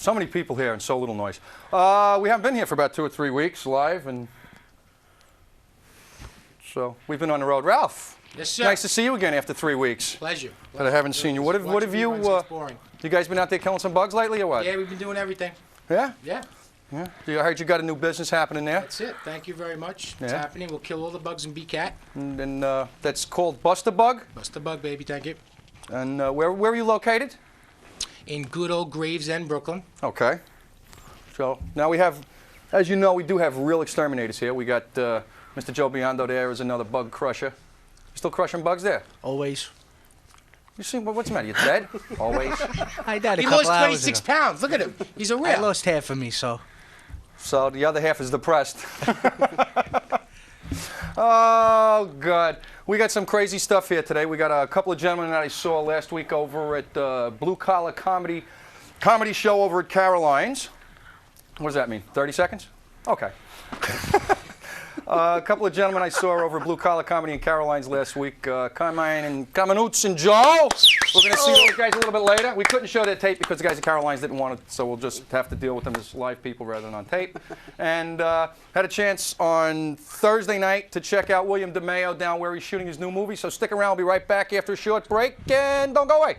So many people here and so little noise. We haven't been here for about 2 or 3 weeks live, and so we've been on the road. Ralph, yes, sir. Nice to see you again after 3 weeks. Pleasure. But I haven't seen you. What have you? You guys been out there killing some bugs lately, or what? Yeah, we've been doing everything. Yeah. Yeah. Yeah. I heard you got a new business happening there. That's it. Thank you very much. It's happening. We'll kill all the bugs in BCAT. And that's called Bust a Bug. Bust a Bug, baby. Thank you. And where are you located? In good old Gravesend, Brooklyn. Okay. So now we have, as you know, we do have real exterminators here. We got Mr. Joe Biondo there is another bug crusher. You still crushing bugs there? Always. You see, what's the matter? You dead? Always? I died a he couple lost hours 26 ago. pounds. Look at him. He's a real. I lost half of me, so. So the other half is depressed. Oh, God. We got some crazy stuff here today. We got a couple of gentlemen that I saw last week over at Blue Collar Comedy Show over at Caroline's. What does that mean? 30 seconds? Okay. A couple of gentlemen I saw over at Blue Collar Comedy in Caroline's last week. Carmine and Caminoots and Joe. We're going to see those guys a little bit later. We couldn't show that tape because the guys at Caroline's didn't want it, so we'll just have to deal with them as live people rather than on tape. And had a chance on Thursday night to check out William DeMeo down where he's shooting his new movie. So stick around. We'll be right back after a short break. And don't go away.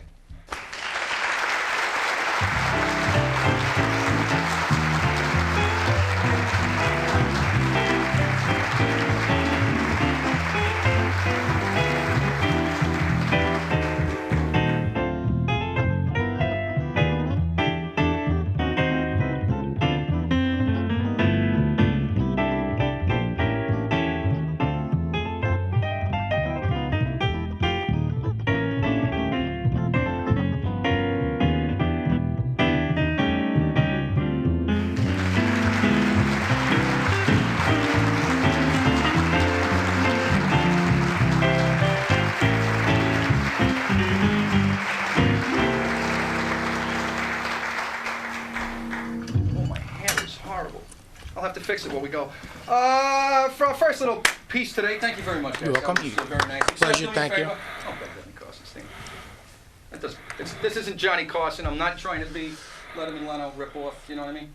I'll have to fix it while we go. For our first little piece today, thank you very much, guys. You're welcome. That was very nice. Pleasure, thank you. Oh, that doesn't cost this thing. This isn't Johnny Carson. I'm not trying to be Letterman Leno ripoff, you know what I mean?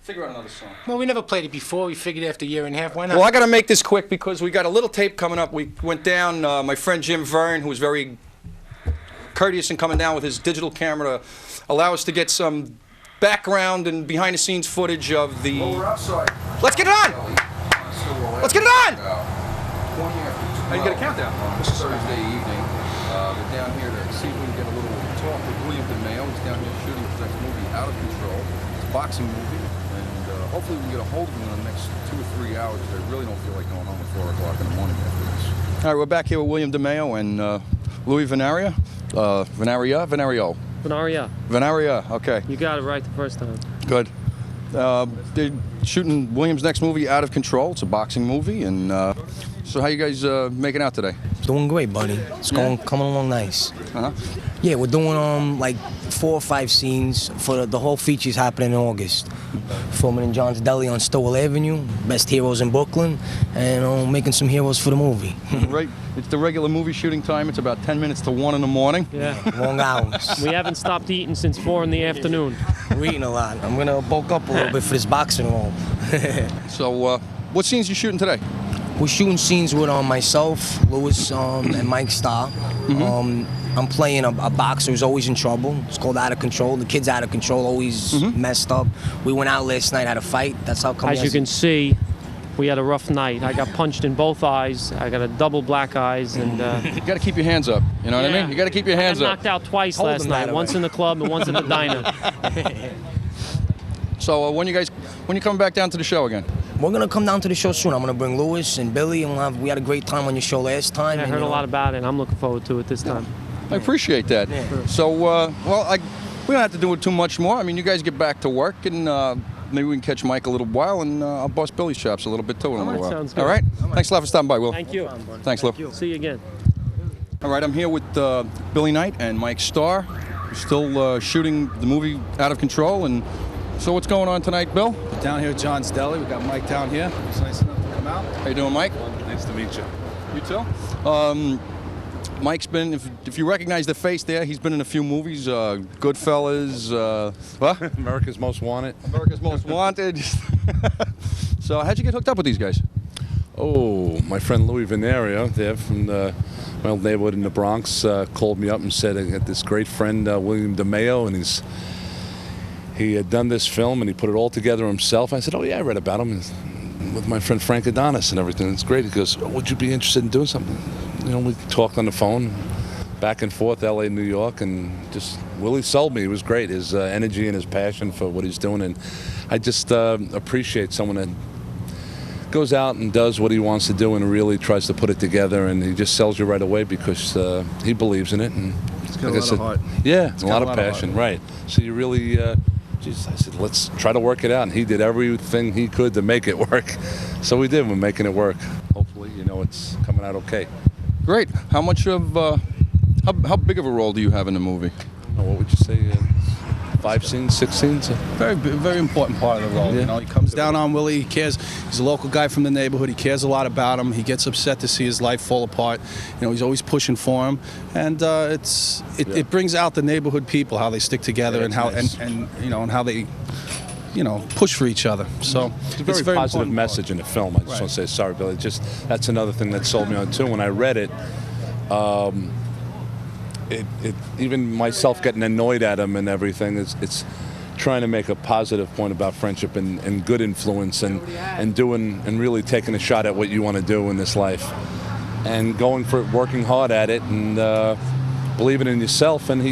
Figure out another song. Well, we never played it before. We figured after a year and a half, why not? Well, I got to make this quick because we got a little tape coming up. We went down, my friend Jim Verne, who was very courteous in coming down with his digital camera to allow us to get some background and behind-the-scenes footage of the... Well, we're outside. Let's get it on! Let's get it on! 20 after 12. How you get a countdown? This is Thursday evening. We're down here to see if we can get a little talk with William DeMeo. He's down here shooting his next movie, Out of Control. It's a boxing movie, and hopefully we can get a hold of him in the next 2 or 3 hours. I really don't feel like going home at 4 o'clock in the morning after this. All right, we're back here with William DeMeo and Louis Vanaria. Vanaria, okay. You got it right the first time. Good. They're shooting William's next movie, Out of Control. It's a boxing movie, and so how you guys making out today? Doing great, buddy. It's coming along nice. Yeah, we're doing like 4 or 5 scenes for the whole feature's happening in August. Filming in John's Deli on Stowell Avenue, best heroes in Brooklyn, and making some heroes for the movie. Right. It's the regular movie shooting time. It's about 10 minutes to 1 in the morning. Yeah. Long hours. We haven't stopped eating since 4 in the afternoon. We're eating a lot. I'm gonna bulk up a little bit for this boxing role. So, what scenes you shooting today? We're shooting scenes with myself, Louis, and Mike Starr. I'm playing a boxer who's always in trouble. It's called Out of Control. The kid's out of control, always messed up. We went out last night, had a fight. That's how come. As you can see, we had a rough night. I got punched in both eyes. I got a double black eyes, and you got to keep your hands up. You know what I mean? You got to keep your hands I got up. knocked out twice Hold last them night. that Once way. in the club and once at the diner. So when you coming back down to the show again? We're gonna come down to the show soon. I'm gonna bring Louis and Billy, and we had a great time on your show last time. I heard a lot about it. I'm looking forward to it this time. I appreciate that. Yeah. So, well, we don't have to do it too much more. I mean, you guys get back to work, and maybe we can catch Mike a little while, and I'll bust Billy's chops a little bit too in a little while. Sounds good. All right? Thanks a lot for stopping by, Will. Thank you. Thanks, Lou. See you again. All right, I'm here with Billy Knight and Mike Starr. We're still shooting the movie Out of Control, and so what's going on tonight, Bill? Down here at John's Deli. We got Mike down here. He's nice enough to come out. How you doing, Mike? Nice to meet you. You too? Mike's been, if you recognize the face there, he's been in a few movies. Goodfellas. What? America's Most Wanted. America's Most Wanted. So how'd you get hooked up with these guys? Oh, my friend Louis Vanaria, there from my old neighborhood in the Bronx, called me up and said, I got this great friend, William DeMeo, and he had done this film and he put it all together himself. I said, oh yeah, I read about him with my friend Frank Adonis and everything. It's great. He goes, would you be interested in doing something? You know, we talked on the phone, back and forth, L.A., New York, and just Willie sold me. He was great, his energy and his passion for what he's doing, and I just appreciate someone that goes out and does what he wants to do and really tries to put it together, and he just sells you right away because he believes in it. And It's got a lot of heart. Yeah, a lot of heart. passion, right. So you really, I said, let's try to work it out, and he did everything he could to make it work. So we did, we're making it work. Hopefully, it's coming out okay. Great. How much of, how big of a role do you have in the movie? What would you say, 5 scenes, 6 scenes? Very important part of the role. Yeah. He comes down on Willie. He cares. He's a local guy from the neighborhood. He cares a lot about him. He gets upset to see his life fall apart. He's always pushing for him, and it brings out the neighborhood people, how they stick together, and how nice. and how they push for each other. So it's a very positive important message part. in the film. I just want to say, sorry, Billy. That's another thing that sold me on too. When I read it, even myself getting annoyed at him and everything, it's trying to make a positive point about friendship and good influence and doing and really taking a shot at what you want to do in this life and going for it, working hard at it, and believing in yourself. And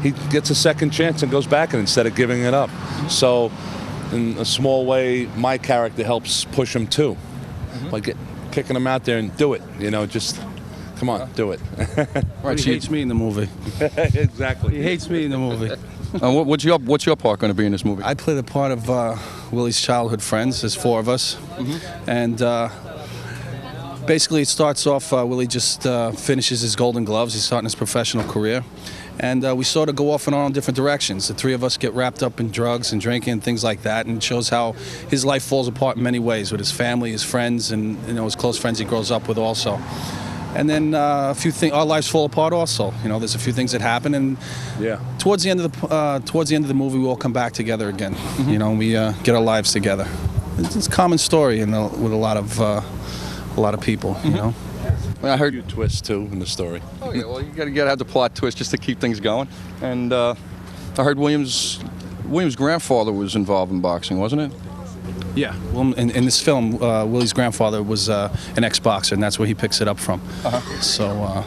he gets a second chance and goes back, and instead of giving it up. So in a small way, my character helps push him too, like kicking him out there and do it. Just come on, do it. Right, he hates me in the movie. Exactly. He hates me in the movie. What's your part going to be in this movie? I play the part of Willie's childhood friends. There's 4 of us, and basically it starts off. Willie just finishes his Golden Gloves. He's starting his professional career, and we sort of go off and on in different directions. The 3 of us get wrapped up in drugs and drinking and things like that, and it shows how his life falls apart in many ways with his family, his friends, and his close friends he grows up with also. And then a few things, our lives fall apart also. There's a few things that happen, and towards the end of the movie, we all come back together again. We get our lives together. It's a common story, with a lot of people. I heard You twist too in the story. Oh yeah, well you got to have the plot twist just to keep things going. And I heard William's grandfather was involved in boxing, wasn't it? Yeah. Well, in this film, Willie's grandfather was an ex-boxer, and that's where he picks it up from. So,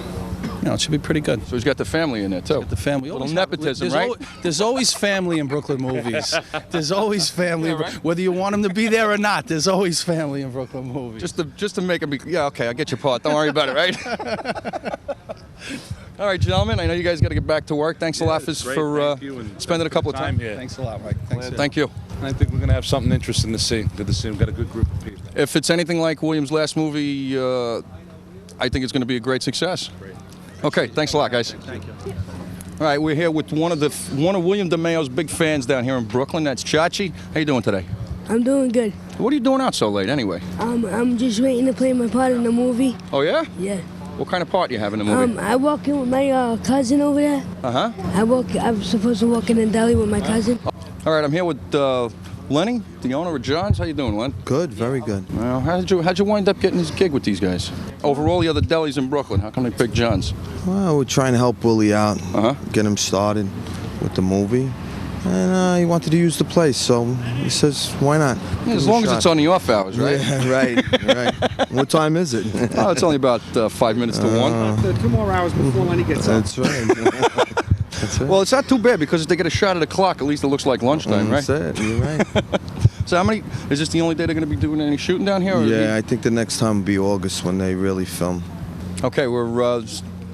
it should be pretty good. So he's got the family in there too. The family. Little nepotism, there's right? There's always family in Brooklyn movies. There's always family, Yeah, right. whether you want them to be there or not. There's always family in Brooklyn movies. Just to make it be. Yeah, okay, I get your part. Don't worry about it, right? All right, gentlemen. I know you guys got to get back to work. Thanks a lot for spending a couple of time here. Thanks a lot, Mike. Thanks. Thank you. I think we're going to have something interesting to see. Good to see. We've got a good group of people. If it's anything like William's last movie, I think it's going to be a great success. Great. Okay, thanks a lot, guys. Thank you. All right, we're here with one of William DeMeo's big fans down here in Brooklyn. That's Chachi. How you doing today? I'm doing good. What are you doing out so late, anyway? I'm just waiting to play my part in the movie. Oh yeah? Yeah. What kind of part do you have in the movie? I walk in with my cousin over there. Uh-huh. I'm supposed to walk in a deli with my cousin. All right, I'm here with Lenny, the owner of John's. How you doing, Len? Good, very good. Well, how'd you wind up getting this gig with these guys? Over all the other delis in Brooklyn, how come they picked John's? Well, we're trying to help Willie out, get him started with the movie. And he wanted to use the place, so he says, why not? Yeah, as long as it's on the off hours, right? Yeah, right. What time is it? Oh, it's only about 5 minutes to 1. 2 more hours before Lenny gets up. That's right. That's right. Well, it's not too bad because if they get a shot at the clock, at least it looks like lunchtime, right? That's it, you're right. So is this the only day they're going to be doing any shooting down here? Or Yeah, I think the next time will be August when they really film. Okay, we're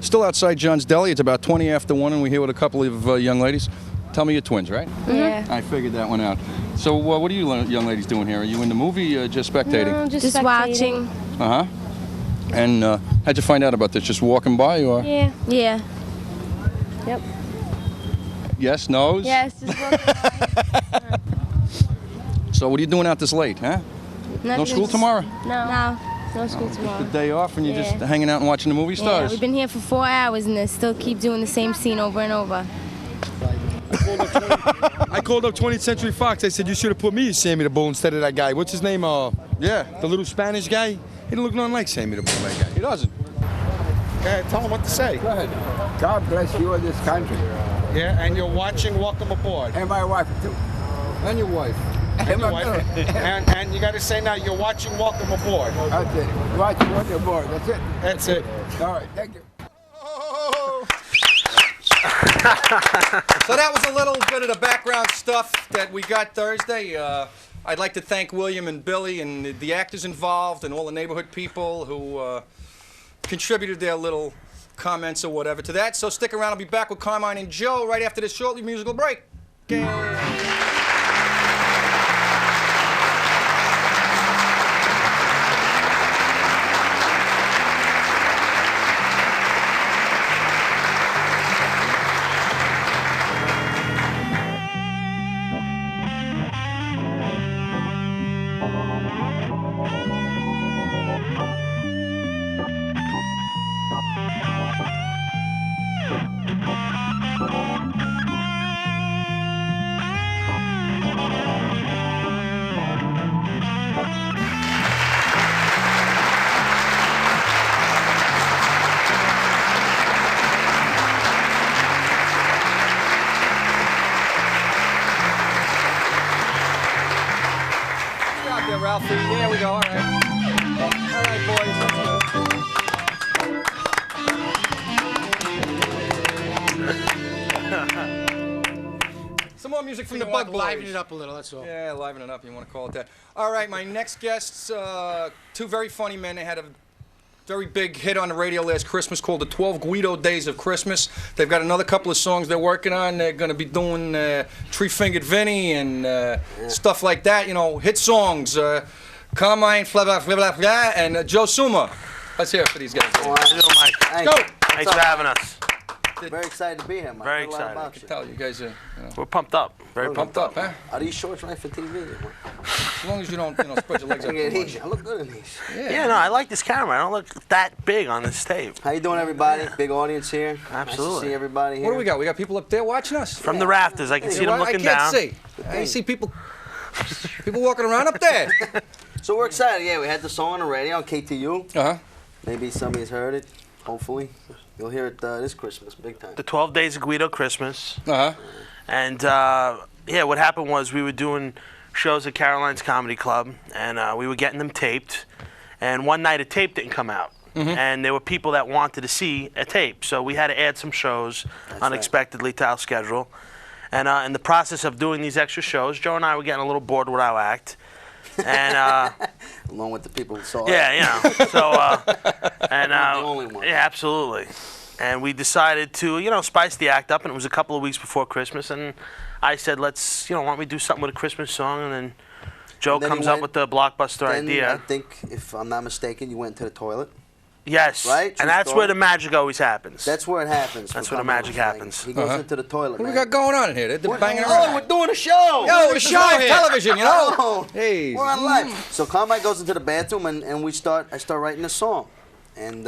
still outside John's Deli. It's about 20 after 1, and we're here with a couple of young ladies. Tell me you're twins, right? Yeah. I figured that one out. So what are you young ladies doing here? Are you in the movie or just spectating? No, just watching. Uh-huh. And how'd you find out about this? Just walking by or? Yeah. Yeah. Yep. Yes, no's? Yes, just walking by. So what are you doing out this late, huh? Nothing. No school tomorrow? No. No school tomorrow. The day off, and you're just Yeah. hanging out and watching the movie Yeah, stars. we've been here for 4 hours and they still keep doing the same scene over and over. I called up 20th Century Fox. I said, you should have put me as Sammy the Bull instead of that guy. What's his name? Yeah. The little Spanish guy? He didn't look nothing like Sammy the Bull, that guy. He doesn't. Tell him what to say. Go ahead. God bless you and this country. Yeah, and you're watching Welcome Aboard. And my wife, too. And your wife. And your wife. And you got to say now, you're watching Welcome Aboard. That's it. Watching Welcome Aboard. That's it. That's it. All right, thank you. So that was a little bit of the background stuff that we got Thursday. I'd like to thank William and Billy and the actors involved and all the neighborhood people who contributed their little comments or whatever to that. So stick around. I'll be back with Carmine and Joe right after this shortly musical break. Ralphie. There we go. All right. All right, boys. Some more music from the Bug Boys. Liven it up a little, that's all. Yeah, liven it up, you want to call it that. All right, my next guests, two very funny men. They had a very big hit on the radio last Christmas called the 12 Guido Days of Christmas. They've got another couple of songs they're working on. They're going to be doing Tree-Fingered Vinny and stuff like that, you know, hit songs. Carmine, blah, blah, blah, blah, blah, and Joe Summa. Let's hear it for these guys. Mike. Go! Thanks for having us. Very excited to be here, Mike. Very Know a lot excited. about I can you. tell you guys are, We're pumped up. Very pumped up, huh? Are these shorts right for TV? As long as you don't, spread your legs out too much. I look good in these. Yeah, no, I like this camera. I don't look that big on this tape. How you doing, everybody? Big audience here. Absolutely. Nice to see everybody here. What do we got? We got people up there watching us? From the rafters, I can see them looking down. I can't see. I see people walking around up there. So we're excited. Yeah, we had the song on the radio on KTU. Uh-huh. Maybe somebody's heard it. Hopefully. You'll hear it this Christmas, big time. The 12 Days of Guido Christmas. Uh-huh. And, yeah, what happened was we were doing shows at Caroline's Comedy Club, and we were getting them taped. And one night a tape didn't come out. Mm-hmm. And there were people that wanted to see a tape. So we had to add some shows unexpectedly to our schedule. And in the process of doing these extra shows, Joe and I were getting a little bored with our act. And along with the people who saw yeah, it. you know. So and the only one. yeah, absolutely. And we decided to, spice the act up, and it was a couple of weeks before Christmas, and I said, let's, why don't we do something with a Christmas song? And then Joe comes up with the blockbuster idea. I think, if I'm not mistaken, you went to the toilet. Yes. Right? And that's where the magic always happens. That's where it happens. That's where the magic happens. He goes into the toilet. What do we got going on in here? They're banging Oh, around. we're doing a show. Yo, it's live here. television, you know? Oh, Hey. we're on live. So Carmine goes into the bathroom, and I start writing a song. And,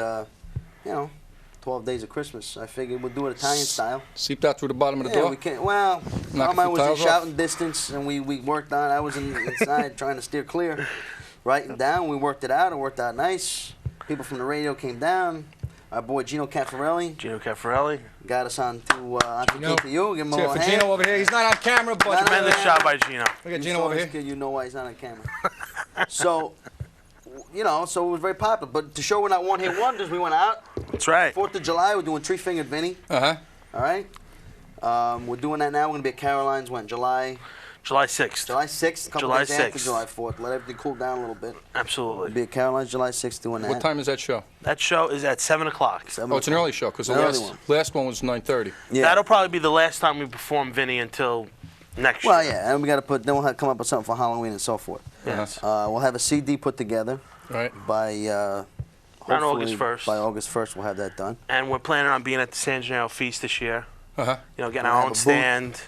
12 Days of Christmas. I figured we'll do it Italian style. Seeped out through the bottom of the Yeah, door? we can't. Well, Knock Carmine the was in tiles off? shouting distance, and we worked on. I was inside trying to steer clear, writing down. We worked it out. It worked out nice. People from the radio came down. Our boy Gino Caffarelli got us onto KTU. Give him a Cheer little for hand. Gino over here. He's not on camera, but Tremendous job by Gino. Look at Gino over here. You know why he's not on camera. So, so it was very popular. But to show we're not one-hit wonders, we went out. That's right. 4th of July, we're doing Tree-Fingered Vinny. Uh-huh. All right? We're doing that now. We're going to be at Caroline's when? July 6th. July 6th, a couple July days after 6th. July 4th. Let everything cool down a little bit. Absolutely. We'll be at Caroline's July 6th doing that. What time is that show? That show is at 7 o'clock. Oh, it's an early show, because the last one was 9:30. Yeah. That'll probably be the last time we perform Vinny until next year. Well, yeah, and we got to then we'll come up with something for Halloween and so forth. Yes. We'll have a CD put together. Right. By around hopefully August 1st. By August 1st, we'll have that done. And we're planning on being at the San Gennaro Feast this year. Uh-huh. Getting We'll our have own a booth. stand.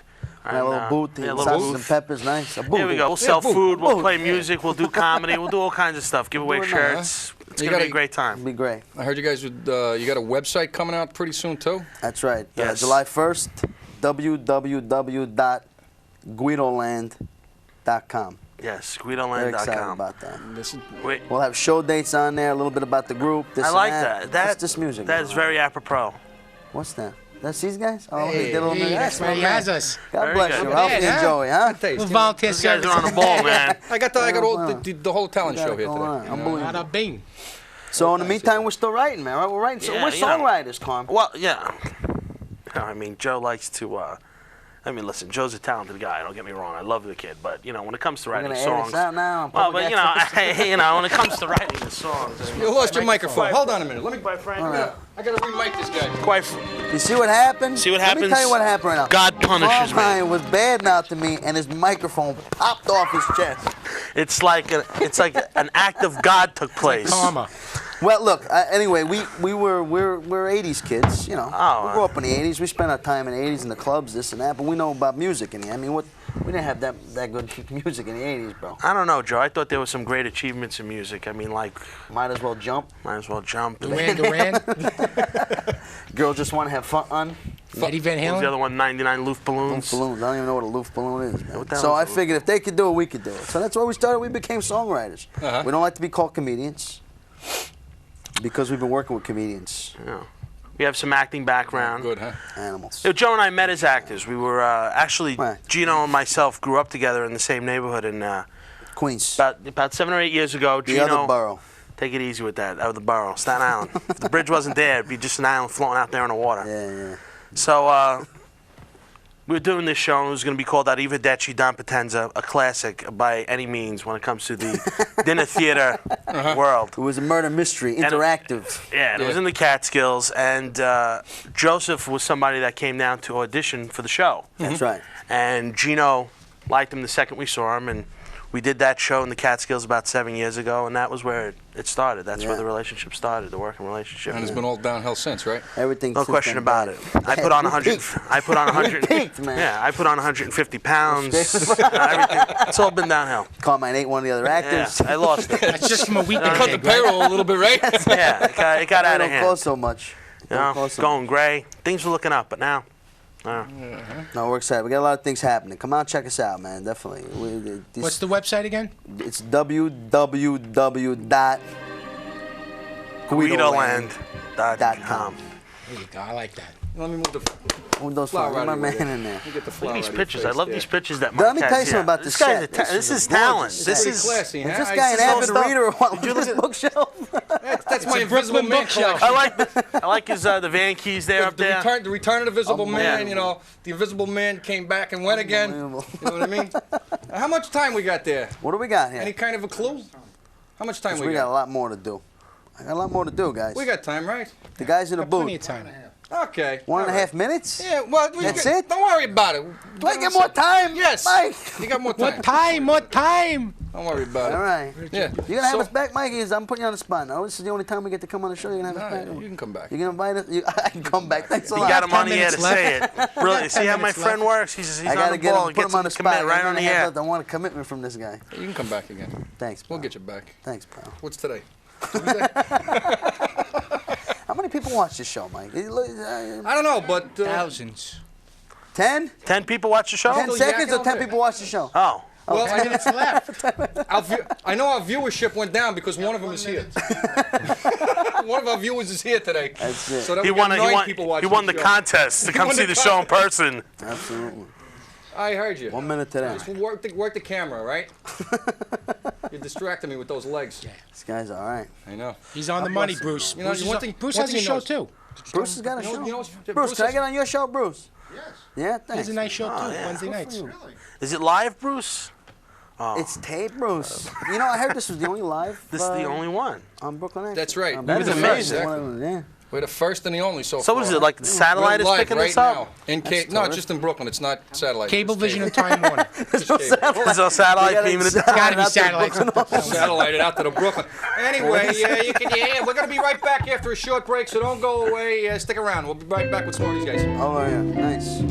Have a little booth, yeah, a sausages little and booth. peppers, nice. A booth. Here we go. We'll sell food. We'll play music. We'll do comedy. We'll do all kinds of stuff. Give away do it shirts. It's going to be a great time. It'll be great. I heard you guys would. You got a website coming out pretty soon too. That's right. Yes. July 1st, www.guidoland.com. Yes, Very excited guidoland.com. about that. Wait, We'll have show dates on there, a little bit about the group. This I and like that. that. That's just music. That is very apropos. What's that? That's these guys? Oh, Hey, they did a little hey, that's why he man. has us. God Very bless good. you, Ralph Yeah, and huh? Joey, huh? We'll volunteer These guys service. are on the ball, man. I got all the whole talent show here today. Unbelievable. Bada bing. So in the meantime, we're still writing, man. Right? We're writing. So Yeah, we're you know. songwriters, Carm. Well, yeah. I mean, Joe likes to. I mean, listen, Joe's a talented guy. Don't get me wrong. I love the kid, but you know, when it comes to We're writing gonna edit songs, this out now. well, but you know, when it comes to writing the songs, You lost your microphone. Hold on a minute. Let me. quite frankly, right. I gotta re-mic this guy. You see what happened? See what Let me happens? tell you what happened right now. God punishes me. Carmine was bad mouthing to me, and his microphone popped off his chest. It's like an act of God took place. Karma. Well, look. Anyway, we're '80s kids. You know, we grew up in the '80s. We spent our time in the '80s in the clubs, this and that. But we know about music in the. I mean, we didn't have that good music in the '80s, bro. I don't know, Joe. I thought there were some great achievements in music. I mean, like Might as well jump. Duran. Girls just want to have fun. Eddie Van What was the Halen. other one? 99 Loof Balloons. Balloons. I don't even know what a loof balloon is, man. What the hell So is I a loof figured if they could do it, we could do it. So that's why we started. We became songwriters. Uh-huh. We don't like to be called comedians because we've been working with comedians. Yeah. We have some acting background. Good, huh? Animals. You know, Joe and I met as actors. We were actually Gino and myself grew up together in the same neighborhood in Queens. About 7 or 8 years ago. The Gino, other borough. Take it easy with that. Out of the borough, Staten Island. If the bridge wasn't there, it'd be just an island floating out there in the water. Yeah. So we were doing this show, and it was going to be called Arrivederci Don Potenza, a classic by any means when it comes to the dinner theater world. It was a murder mystery, interactive. It was in the Catskills, and Joseph was somebody that came down to audition for the show. That's right. And Gino liked him the second we saw him, and we did that show in the Catskills about 7 years ago, and that was where it started. That's where the relationship started, the working relationship. And it's been all downhill since, right? Everything. No question about it. I put on 100. I put on 100. Peaked, man. Yeah, I put on 150 pounds. Everything. It's all been downhill. Carmine ate one of the other actors. Yeah, I lost it. That's just from a weekend. Cut the payroll a little bit, right? Yeah, it got out of Don't hand. cost so much. You know, going gray. Things were looking up, but now. No, we're excited. We got a lot of things happening. Come out, check us out, man. Definitely. What's the website again? It's www.guidoland.com. There you go. I like that. Let me move the those flower flowers. out My of your man way. in there. Let me get the Look flower at these out of your pictures. face I love there. these pictures that Let Mike me has. tell you something about This the guy's set. this is talent. This Pretty is. classy, huh? Is this I- guy an this is all avid stuff- reader or what? Did you look at- bookshelf? That's my invisible man collection. I like his the van keys there up there. The return of the Visible Man. Unbelievable. You know, the Invisible Man came back and went again. You know what I mean? How much time we got there? What do we got here? Any kind of a clue? How much time We got a lot more to do. I got a lot more to do, guys. We got time, right? The guys in the Plenty booth. of time. Okay. 1.5 minutes? Yeah, well, That's it? Don't worry about it. Do I get more time? Yes. Mike. You got more time. More time. Don't worry about it. All right. Yeah. You're going to have us back, Mikey? I'm putting you on the spot now. This is the only time we get to come on the show. You're going to have us back? You can come back. You're going to invite us? I can come back. Thanks a You lot. got him on the 10 air to minutes say it. Really, see how my friend works? He's I on got the to get ball. him, put him on the spot. Commit right on the air. I want a commitment from this guy. You can come back again. Thanks, pal. We'll get you back. Thanks, pal. What's today? How many people watch this show, Mike? I don't know, but Thousands. 10? 10 people watch the show? 10 seconds or 10 people watch the show? Oh. Well, 10 minutes left. I know our viewership went down because one of them is here. One of our viewers is here today. That's it. So that He we got 9 people he watching won the show. contest to He come won see the the show in person. Absolutely. I heard you. 1 minute to that. Just work the camera, right? You distracted me with those legs. This guy's all right. I know. He's on the money, Bruce. You know, Bruce has a show too. Bruce has got a show. You know, Bruce, can I get on your show, Bruce? Yes. Yeah, He has thanks. a nice show too. yeah. Wednesday nights. Really? Is it live, Bruce? Oh. It's tape, Bruce. You know, I heard this was the only live. This is the only one. On Brooklyn X. That's right. That was is amazing. Yeah. We're the first and the only so So far. what is it, like the satellite We're is live picking right this up? now. No, it's just in Brooklyn. It's not satellite. Cablevision and Time Warner. There's no satellite beaming it down. Gotta be satellites. Satellited out to the Brooklyn. Anyway, we're going to be right back after a short break, so don't go away. Stick around. We'll be right back with some more of these guys. Oh, yeah. Nice.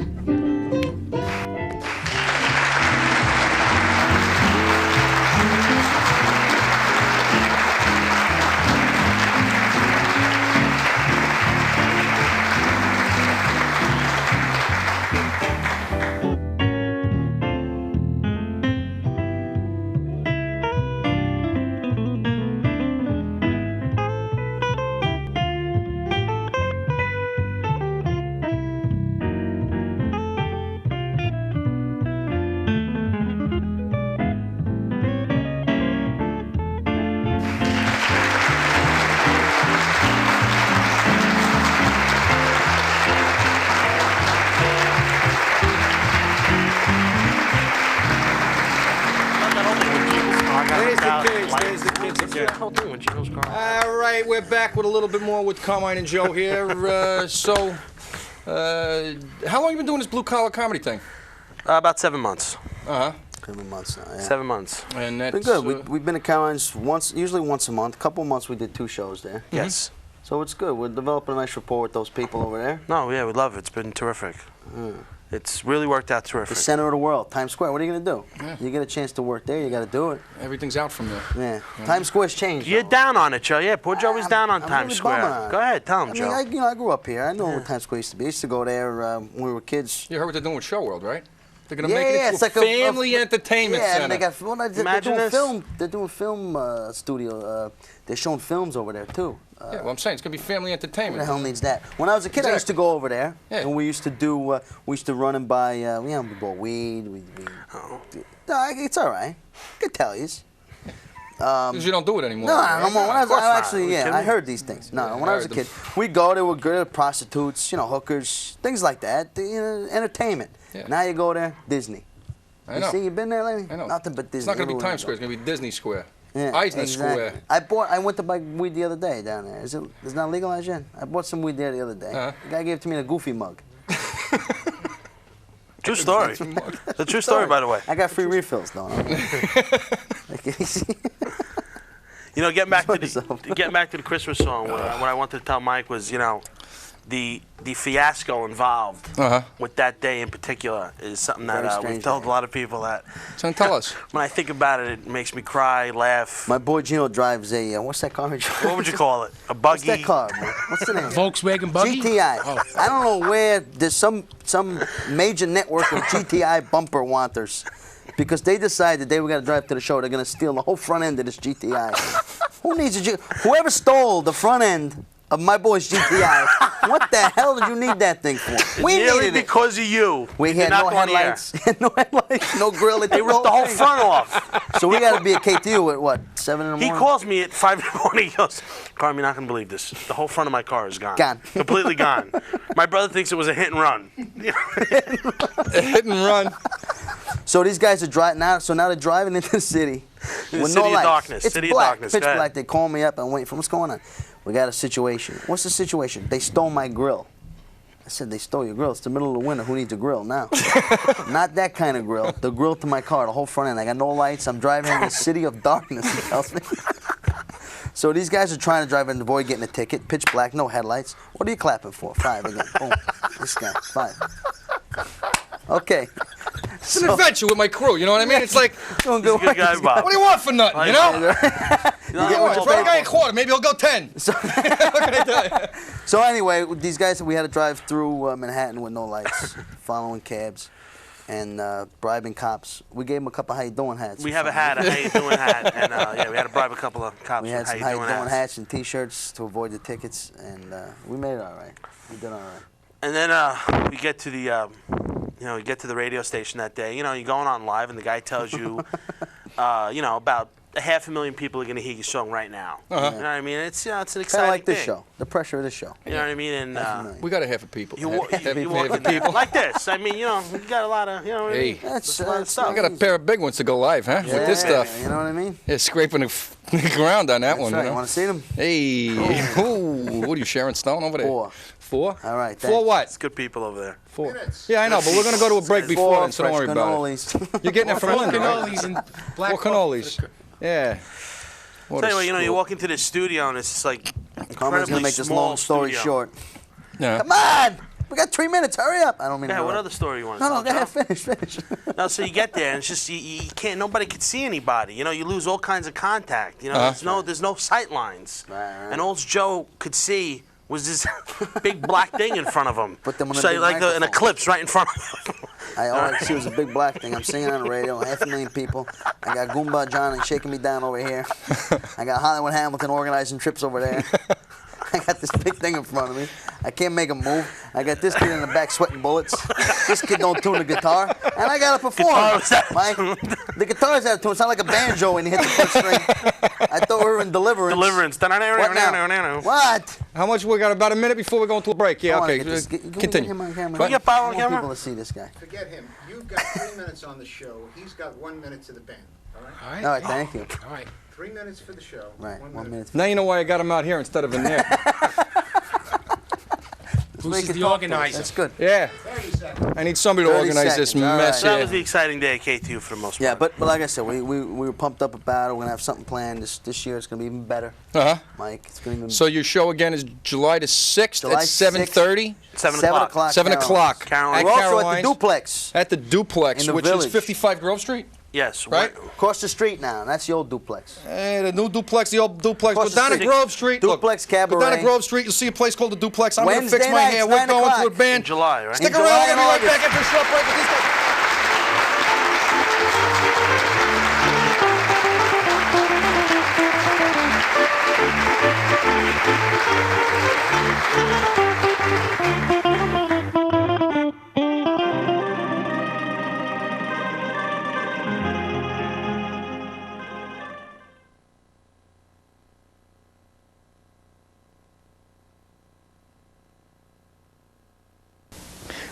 kids. There's the kids again. All right, we're back with a little bit more with Carmine and Joe here. How long you been doing this blue-collar comedy thing? About 7 months. 7 months now, yeah. 7 months. And that's been good. We've been at Caroline's usually once a month. A couple of months we did 2 shows there. Yes. So it's good. We're developing a nice rapport with those people over there. No, yeah, we love it. It's been terrific. It's really worked out terrific. The center of the world, Times Square. What are you going to do? Yeah. You get a chance to work there, you got to do it. Everything's out from there. Yeah. Times Square's changed. You're down on it, Joe. Yeah, poor Joe was down on I'm Times really Square. bumming on it. Go ahead, tell him, I Joe. mean, I grew up here. I know what Times Square used to be. I used to go there when we were kids. You heard what they're doing with Show World, right? They're gonna Yeah, make it yeah, into it's a like a family entertainment yeah, center. and they got they're doing film. They're doing film studio. They're showing films over there too. Yeah, well, I'm saying it's gonna be family entertainment. Who the hell needs that? When I was a kid, I used to go over there, and we used to do. We used to run and buy. We bought weed. It's all right. I could tell you. Because you don't do it anymore. No, right? no more. When I was Of course actually, not. I heard these things. No, when I was a kid, we'd go. There were good prostitutes, prostitutes, things like that. Entertainment. Yeah. Now you go there, Disney. I know. You see, you been there lately? I know. Nothing but Disney. It's not gonna be everywhere Times you Square. go. It's gonna be Disney Square. Yeah, Eisner exactly. Square. I went to buy weed the other day down there. Is it not legalized yet? I bought some weed there the other day. The guy gave it to me in a Goofy mug. True story. It's a true story, by the way. I got free refills though. Getting back to the Christmas song, what I wanted to tell Mike was, the fiasco involved with that day in particular is something that we've told a lot of people that. So tell us. When I think about it, it makes me cry, laugh. My boy Gino drives a what's that car? What would you call it? A buggy? What's that car, man? What's the name? Volkswagen buggy? GTI. Oh. I don't know where there's some major network of GTI bumper wanters. Because they decided they were going to drive to the show. They're going to steal the whole front end of this GTI. Who needs a GTI? Whoever stole the front end of my boy's GTI, what the hell did you need that thing for? We Nearly needed it. because of you. We had no headlights, no grill. They ripped the whole front off. So we got to be at KTU at what, 7 in the morning? He calls me at 5 in the morning. He goes, Carm, you're not going to believe this. The whole front of my car is gone. Gone. Completely gone. My brother thinks it was a hit and run. A hit and run. So these guys are driving now. So now they're driving into the city with City no of lights. darkness. It's City of black, darkness. pitch Go ahead. black. They call me up and wait for what's going on. We got a situation. What's the situation? They stole my grill. I said, they stole your grill. It's the middle of the winter. Who needs a grill now? Not that kind of grill. The grill to my car, the whole front end. I got no lights. I'm driving in the city of darkness, he tells me. So these guys are trying to drive and avoid getting a ticket. Pitch black, no headlights. What are you clapping for? 5 again. Boom. This guy, 5. Okay. It's an adventure with my crew, you know what I mean? It's like, Doing good He's a good guy, Bob. what do you want for nothing, you know? You get what you Throw pay a guy a for. quarter, maybe he'll go 10. So anyway, these guys, we had to drive through Manhattan with no lights, following cabs, and bribing cops. We gave them a couple of how you doing hats. We have a hat, a how you doing hat, and we had to bribe a couple of cops We with had how some you how you doing doing hats. hats and T-shirts to avoid the tickets, and we made it all right. We did all right. And then we get to the, you get to the radio station that day. You're going on live, and the guy tells you, about 500,000 people are going to hear your song right now. You know what I mean? It's it's an Kind exciting of like this thing. show, the pressure of this show. You know what I mean? And We got a half of people. you walk Half in people. there like this. I mean, you got a lot of, Hey. That's a lot of stuff. I got a pair of big ones to go live, huh? With this stuff. You know what I mean? Yeah, scraping the ground on that That's one. right. You You know? want to see them? Hey. Ooh. What are you, Sharon Stone over there? 4. 4? All right. For what? It's good people over there. 4. Yeah, I know, but we're going to go to a break before 4 then, so don't worry fresh about it. cannolis. You're getting it from Linda, right? Cannolis and black 4 cannolis. Yeah. What a Tell you what, you school. walk into this studio and it's just like Carmen's incredibly gonna make this small long story studio. short. Yeah. Come on, we got 3 minutes. Hurry up! I don't mean. Yeah, to what interrupt. other story you want to No, tell? no, go ahead. Joe? Finish. No, so you get there and it's just you can't. Nobody can see anybody. You lose all kinds of contact. There's no sight lines. Right. And all Joe could see was this big black thing in front of him. Put them on a so big like an microphone. eclipse right in front of him. All I see was a big black thing. I'm singing on the radio, 500,000 people. I got Goomba Johnny shaking me down over here. I got Hollywood Hamilton organizing trips over there. I got this big thing in front of me. I can't make a move. I got this kid in the back sweating bullets. This kid don't tune the guitar. And I got to perform. Mike, the guitar's out of tune. It's not like a banjo when you hit the first string. I thought we were and deliverance. Deliverance. What now? What? How much we got? About a minute before we go into a break. Yeah, okay. Continue. Can we get Bob on camera? People to see this guy. Forget him. You've got 3 minutes on the show. He's got 1 minute to the band. All right? All right, thank you. All right. 3 minutes for the show. Right, 1 minute. Now you know why I got him out here instead of in there. Who's the organizer? That's good. Yeah. 30 seconds. I need somebody to 30 organize this seconds, all mess So that here. was the exciting day at K2 for the most part. Yeah, but like I said, we were pumped up about it. We're gonna have something planned this year. It's gonna be even better. Uh-huh. Mike, it's gonna be even So your show again is July the 6th July at 7:30? 7 7 o'clock. o'clock. 7 o'clock. Caroline. We're also at the Caroline's. duplex. At the duplex, In the which is village. 55 Grove Street, Yes. right? Across the street now. That's the old duplex. The new duplex, the old duplex. Go Across the down to street. Grove Street. Duplex Go down to Cabaret. Grove Street. You'll see a place called the Duplex. I'm going to Wednesday fix my hair. nights, We're 9 going to a o'clock. In band. July, right? Stick In around. July We're going to be right and back after a short break with these guys.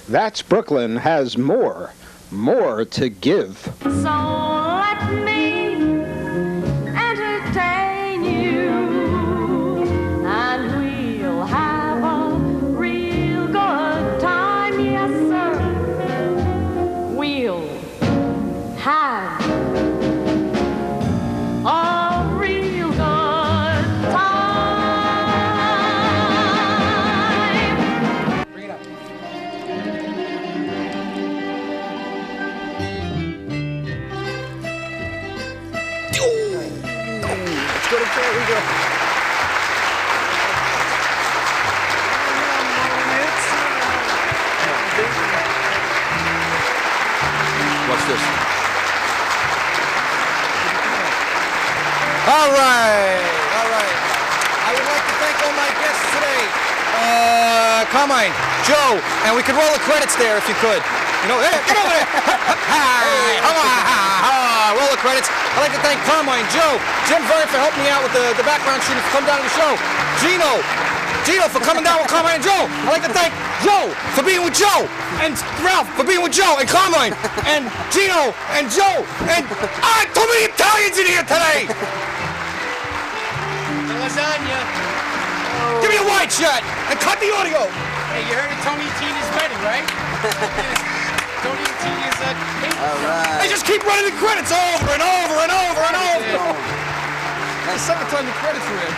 That's Brooklyn has more to give. So let me entertain you, and we'll have a real good time, yes sir. We'll have a real good time. Bring it up. Let's go to there. We go. What's this? All right. I would like to thank all my guests today. Carmine, Joe, and we could roll the credits there if you could. You know, hey, get over there. Hi, roll the credits. I'd like to thank Carmine, Joe, Jim Verne for helping me out with the background shooting for coming down to the show. Gino for coming down with Carmine and Joe. I'd like to thank Joe for being with Joe, and Ralph for being with Joe, and Carmine, and Gino, and Joe, and too many Italians in here today. The lasagna. Give me a wide shot and cut the audio. Hey, you heard of Tony Tina's wedding, right? Tony and Tina's All right. They just keep running the credits over and over and over and over. The second time the credits were in.